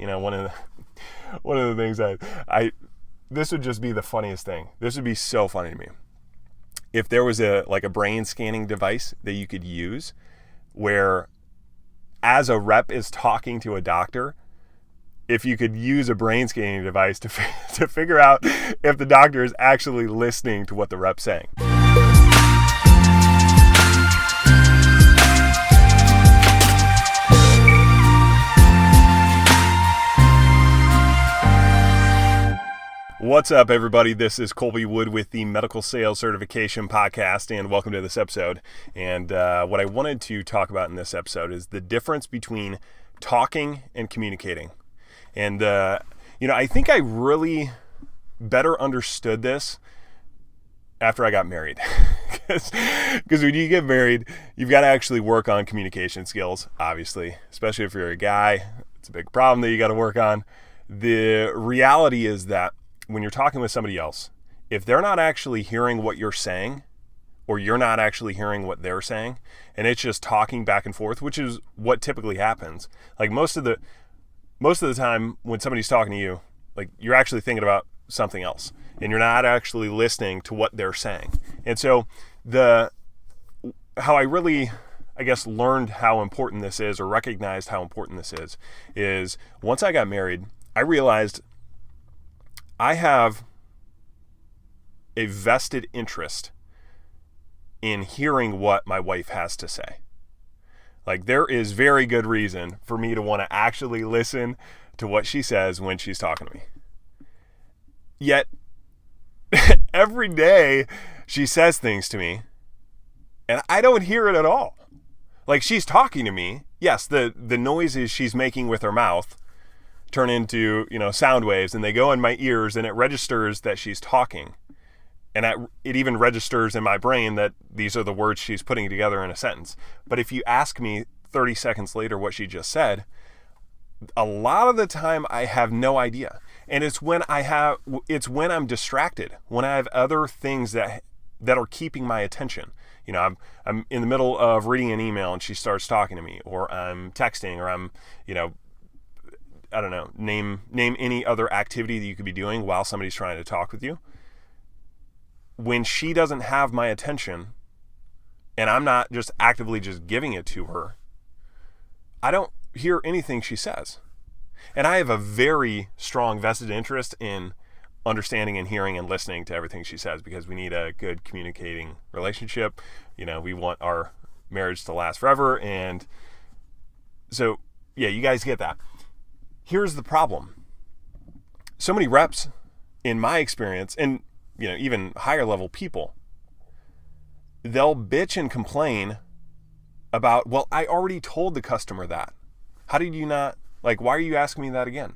one of the things this would just be the funniest thing. This would be so funny to me. If there was a brain scanning device that you could use where as a rep is talking to a doctor, if you could use a brain scanning device to figure out if the doctor is actually listening to what the rep's saying. What's up, everybody? This is Colby Wood with the Medical Sales Certification Podcast, and welcome to this episode. And what I wanted to talk about in this episode is the difference between talking and communicating. And, I think I really better understood this after I got married. Because when you get married, you've got to actually work on communication skills, obviously, especially if you're a guy. It's a big problem that you got to work on. The reality is that when you're talking with somebody else, if they're not actually hearing what you're saying, or you're not actually hearing what they're saying, and it's just talking back and forth, which is what typically happens. Like most of the time when somebody's talking to you, like you're actually thinking about something else, and you're not actually listening to what they're saying. And so how I really, learned how important this is, or recognized how important this is once I got married, I realized I have a vested interest in hearing what my wife has to say. Like, there is very good reason for me to want to actually listen to what she says when she's talking to me. Yet, every day she says things to me, and I don't hear it at all. Like, she's talking to me. Yes, the noises she's making with her mouth turn into, sound waves, and they go in my ears, and it registers that she's talking. And it even registers in my brain that these are the words she's putting together in a sentence. But if you ask me 30 seconds later what she just said, a lot of the time I have no idea. And it's when I'm distracted, when I have other things that are keeping my attention. I'm in the middle of reading an email and she starts talking to me, or I'm texting, or I'm, I don't know, name any other activity that you could be doing while somebody's trying to talk with you. When she doesn't have my attention, and I'm not just actively just giving it to her, I don't hear anything she says. And I have a very strong vested interest in understanding and hearing and listening to everything she says, because we need a good communicating relationship. We want our marriage to last forever. And so, yeah, you guys get that. Here's the problem. So many reps, in my experience, and even higher level people, they'll bitch and complain about, well, I already told the customer that. How did you not, why are you asking me that again?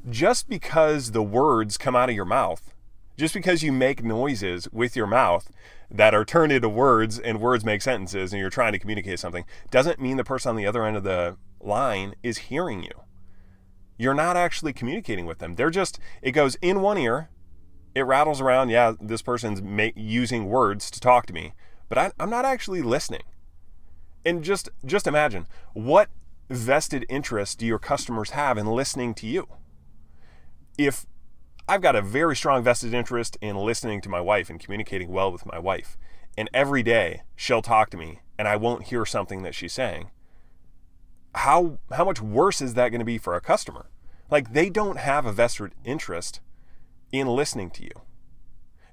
Just because the words come out of your mouth, just because you make noises with your mouth that are turned into words, and words make sentences, and you're trying to communicate something, doesn't mean the person on the other end of the line is hearing you. You're not actually communicating with them. It goes in one ear, it rattles around, yeah, this person's using words to talk to me, but I'm not actually listening. And just imagine, what vested interest do your customers have in listening to you? If I've got a very strong vested interest in listening to my wife and communicating well with my wife, and every day she'll talk to me and I won't hear something that she's saying, how much worse is that going to be for a customer? They don't have a vested interest in listening to you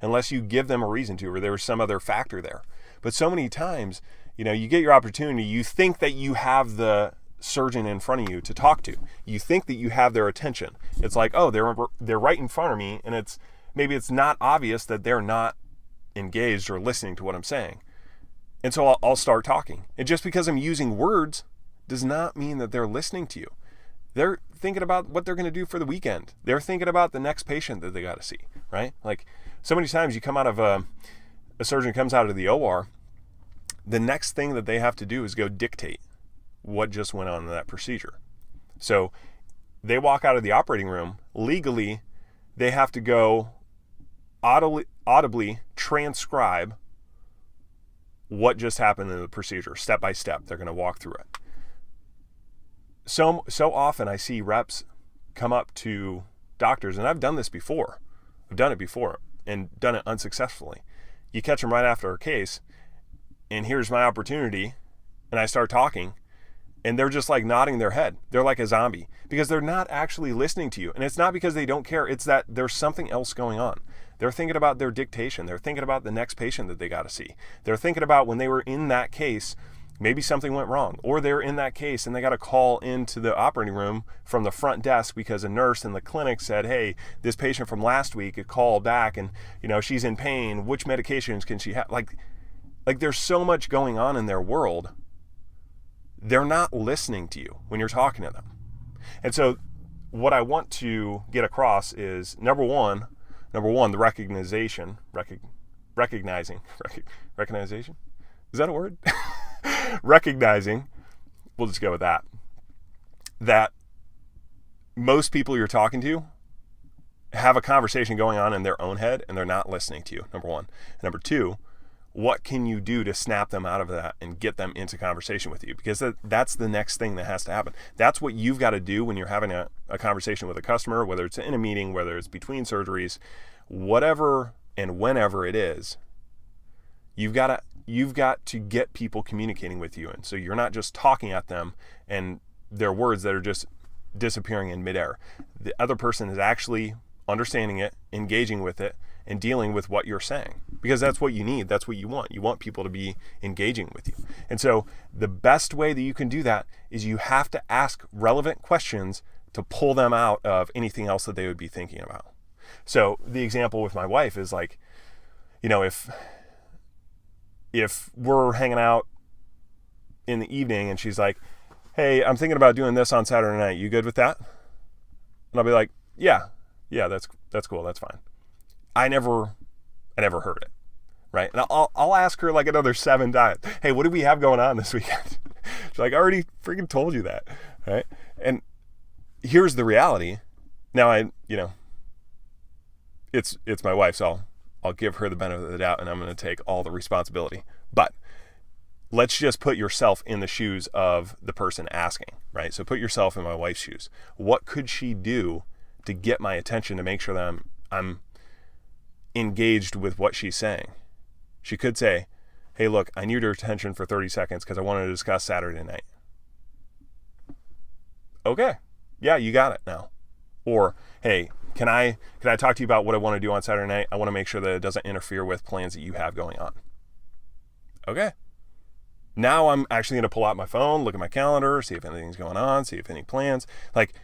unless you give them a reason to, or there's some other factor there. But so many times, you get your opportunity, you think that you have the surgeon in front of you to talk to. You think that you have their attention. It's like, oh, they're right in front of me, and maybe it's not obvious that they're not engaged or listening to what I'm saying. And so I'll start talking. And just because I'm using words does not mean that they're listening to you. They're thinking about what they're going to do for the weekend. They're thinking about the next patient that they got to see, right? So many times you come out of a surgeon comes out of the OR, the next thing that they have to do is go dictate what just went on in that procedure. So they walk out of the operating room, legally, they have to go audibly transcribe what just happened in the procedure, step by step. They're going to walk through it. So often I see reps come up to doctors, and I've done this before. I've done it before and done it unsuccessfully. You catch them right after a case, and here's my opportunity, and I start talking, and they're just like nodding their head. They're like a zombie because they're not actually listening to you. And it's not because they don't care. It's that there's something else going on. They're thinking about their dictation. They're thinking about the next patient that they got to see. They're thinking about when they were in that case, maybe something went wrong, or they're in that case and they got a call into the operating room from the front desk because a nurse in the clinic said, hey, this patient from last week, a call back, and she's in pain. Which medications can she have? Like there's so much going on in their world. They're not listening to you when you're talking to them. And so what I want to get across is number one, the recognition. Is that a word? Recognizing, we'll just go with that most people you're talking to have a conversation going on in their own head and they're not listening to you, number one. And number two, what can you do to snap them out of that and get them into conversation with you? Because that's the next thing that has to happen. That's what you've got to do when you're having a conversation with a customer, whether it's in a meeting, whether it's between surgeries, whatever and whenever it is. You've got to get people communicating with you. And so you're not just talking at them and their words that are just disappearing in midair. The other person is actually understanding it, engaging with it, and dealing with what you're saying, because that's what you need. That's what you want. You want people to be engaging with you. And so the best way that you can do that is you have to ask relevant questions to pull them out of anything else that they would be thinking about. So the example with my wife is like, if we're hanging out in the evening and she's like, hey, I'm thinking about doing this on Saturday night. You good with that? And I'll be like, yeah, that's cool. That's fine. I never heard it, right? And I'll ask her like another 7 times, hey, what do we have going on this weekend? She's like, I already freaking told you that, right? And here's the reality. Now it's my wife, so I'll give her the benefit of the doubt and I'm going to take all the responsibility. But let's just put yourself in the shoes of the person asking, right? So put yourself in my wife's shoes. What could she do to get my attention to make sure that I'm engaged with what she's saying? She could say, hey, look, I need your attention for 30 seconds because I want to discuss Saturday night. Okay. Yeah, you got it now. Or, hey, can I talk to you about what I want to do on Saturday night? I want to make sure that it doesn't interfere with plans that you have going on. Okay. Now I'm actually going to pull out my phone, look at my calendar, see if anything's going on, see if any plans. Like,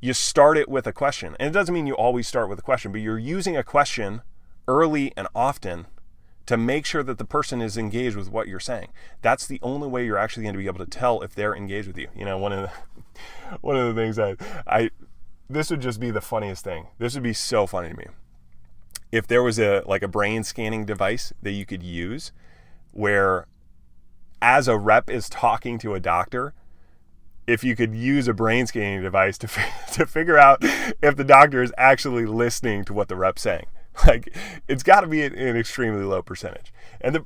you start it with a question. And it doesn't mean you always start with a question, but you're using a question early and often to make sure that the person is engaged with what you're saying. That's the only way you're actually going to be able to tell if they're engaged with you. One of the things this would just be the funniest thing. This would be so funny to me. If there was a brain scanning device that you could use where as a rep is talking to a doctor, if you could use a brain scanning device to figure out if the doctor is actually listening to what the rep's saying. Like, it's got to be an extremely low percentage. And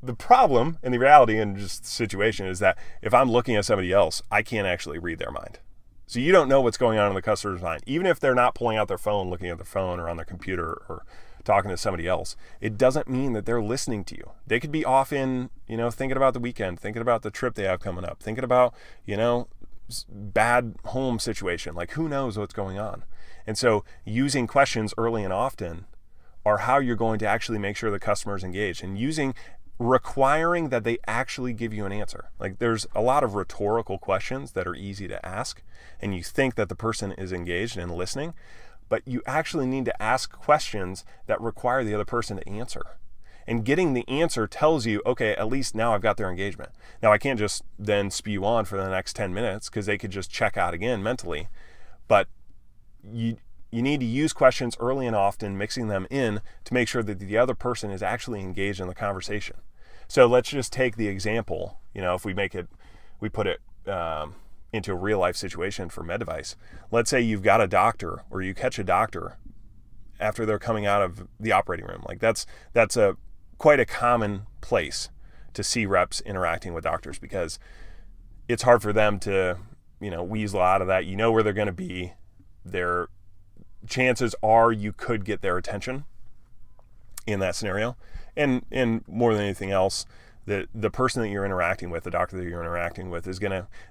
the problem and the reality in just the situation is that if I'm looking at somebody else, I can't actually read their mind. So you don't know what's going on in the customer's mind. Even if they're not pulling out their phone, looking at their phone or on their computer or talking to somebody else, it doesn't mean that they're listening to you. They could be off in, thinking about the weekend, thinking about the trip they have coming up, thinking about, bad home situation. Like, who knows what's going on? And so using questions early and often are how you're going to actually make sure the customer is engaged, and requiring that they actually give you an answer. Like, there's a lot of rhetorical questions that are easy to ask, and you think that the person is engaged and listening, but you actually need to ask questions that require the other person to answer. And getting the answer tells you, okay, at least now I've got their engagement. Now, I can't just then spew on for the next 10 minutes because they could just check out again mentally. But you need to use questions early and often, mixing them in to make sure that the other person is actually engaged in the conversation. So let's just take the example, if we put it into a real life situation for med device. Let's say you've got a doctor, or you catch a doctor after they're coming out of the operating room. Like, that's quite a common place to see reps interacting with doctors, because it's hard for them to, weasel out of that. You know where they're going to be. chances are you could get their attention in that scenario. And more than anything else, the person that you're interacting with, the doctor that you're interacting with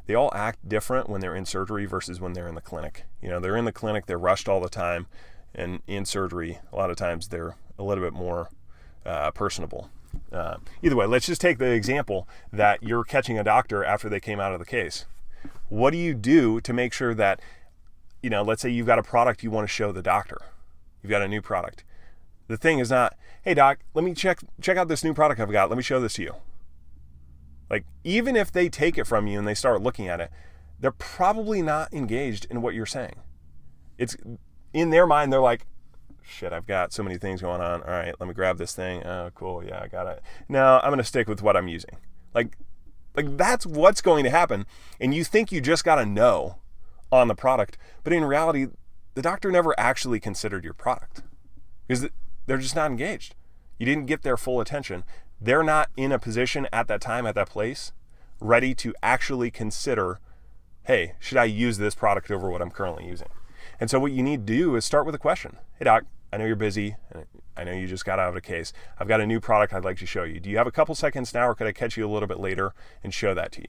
they all act different when they're in surgery versus when they're in the clinic. They're in the clinic, they're rushed all the time, and in surgery, a lot of times they're a little bit more personable. Either way, let's just take the example that you're catching a doctor after they came out of the case. What do you do to make sure that, let's say you've got a product you want to show the doctor. You've got a new product. The thing is not, hey doc, let me check out this new product I've got. Let me show this to you. Like, even if they take it from you and they start looking at it, they're probably not engaged in what you're saying. It's in their mind, they're like, shit, I've got so many things going on. All right, let me grab this thing. Oh, cool. Yeah, I got it. No, I'm going to stick with what I'm using. Like that's what's going to happen. And you think you just got to know on the product, but in reality, the doctor never actually considered your product because they're just not engaged. You didn't get their full attention. They're not in a position at that time, at that place, ready to actually consider, hey, should I use this product over what I'm currently using? And so what you need to do is start with a question. Hey doc, I know you're busy. I know you just got out of a case. I've got a new product I'd like to show you. Do you have a couple seconds now, or could I catch you a little bit later and show that to you?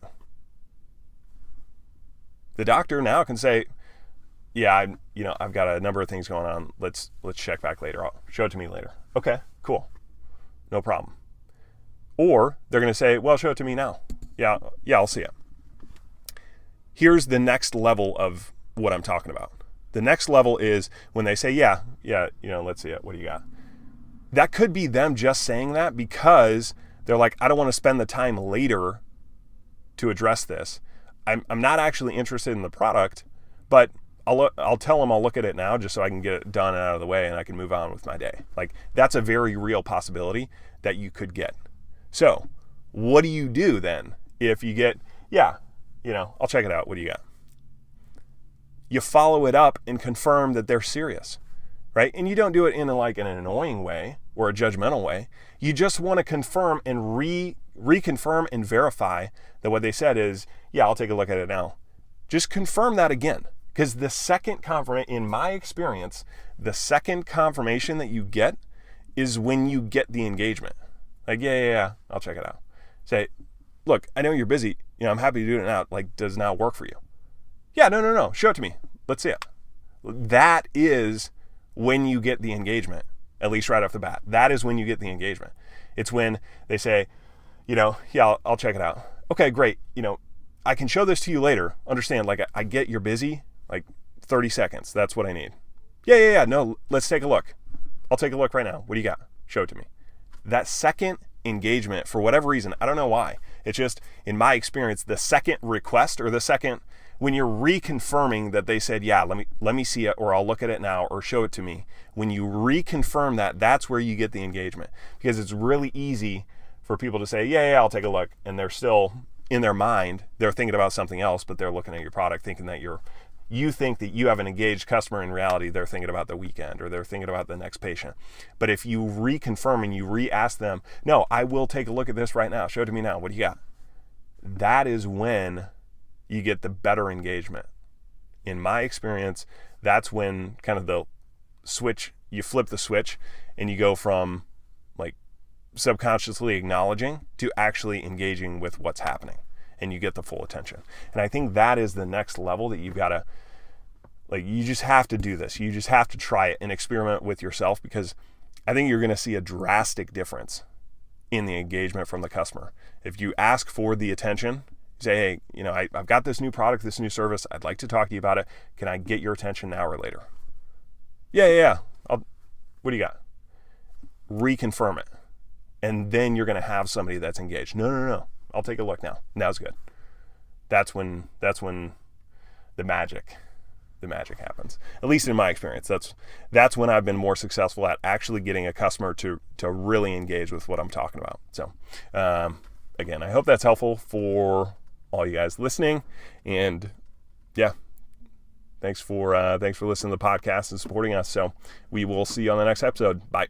The doctor now can say, yeah, I've got a number of things going on. Let's check back later. I'll show it to me later. Okay, cool. No problem. Or they're going to say, well, show it to me now. Yeah, I'll see it. Here's the next level of what I'm talking about. The next level is when they say, yeah, let's see it. What do you got? That could be them just saying that because they're like, I don't want to spend the time later to address this. I'm not actually interested in the product, but I'll tell them I'll look at it now just so I can get it done and out of the way and I can move on with my day. Like, that's a very real possibility that you could get. So what do you do then if you get, I'll check it out. What do you got? You follow it up and confirm that they're serious, right? And you don't do it in an annoying way or a judgmental way. You just want to confirm and reconfirm and verify that what they said is, yeah, I'll take a look at it now. Just confirm that again. Because the second confirmation, in my experience, the second confirmation that you get is when you get the engagement. Like, yeah, I'll check it out. Say, look, I know you're busy. I'm happy to do it now. Like, does it now work for you? Yeah, no. Show it to me. Let's see it. That is when you get the engagement, at least right off the bat. That is when you get the engagement. It's when they say, I'll check it out. Okay, great. I can show this to you later. Understand, like, I get you're busy. Like 30 seconds. That's what I need. Yeah. No, let's take a look. I'll take a look right now. What do you got? Show it to me. That second engagement, for whatever reason, I don't know why. It's just, in my experience, the second request or the second, when you're reconfirming that they said, yeah, let me see it, or I'll look at it now, or show it to me. When you reconfirm that, that's where you get the engagement. Because it's really easy for people to say, yeah, I'll take a look. And they're still, in their mind, they're thinking about something else, but they're looking at your product thinking that you think that you have an engaged customer. In reality, they're thinking about the weekend or they're thinking about the next patient. But if you reconfirm and you re-ask them, no, I will take a look at this right now. Show it to me now. What do you got? That is when you get the better engagement. In my experience, that's when kind of the switch, you flip the switch and you go from like subconsciously acknowledging to actually engaging with what's happening. And you get the full attention. And I think that is the next level that you've got to, you just have to do this. You just have to try it and experiment with yourself, because I think you're going to see a drastic difference in the engagement from the customer. If you ask for the attention, say, hey, I've got this new product, this new service. I'd like to talk to you about it. Can I get your attention now or later? Yeah. What do you got? Reconfirm it. And then you're going to have somebody that's engaged. No. I'll take a look now. Now's good. That's when the magic happens. At least in my experience, that's when I've been more successful at actually getting a customer to really engage with what I'm talking about. So, again, I hope that's helpful for all you guys listening. And yeah, thanks for listening to the podcast and supporting us. So we will see you on the next episode. Bye.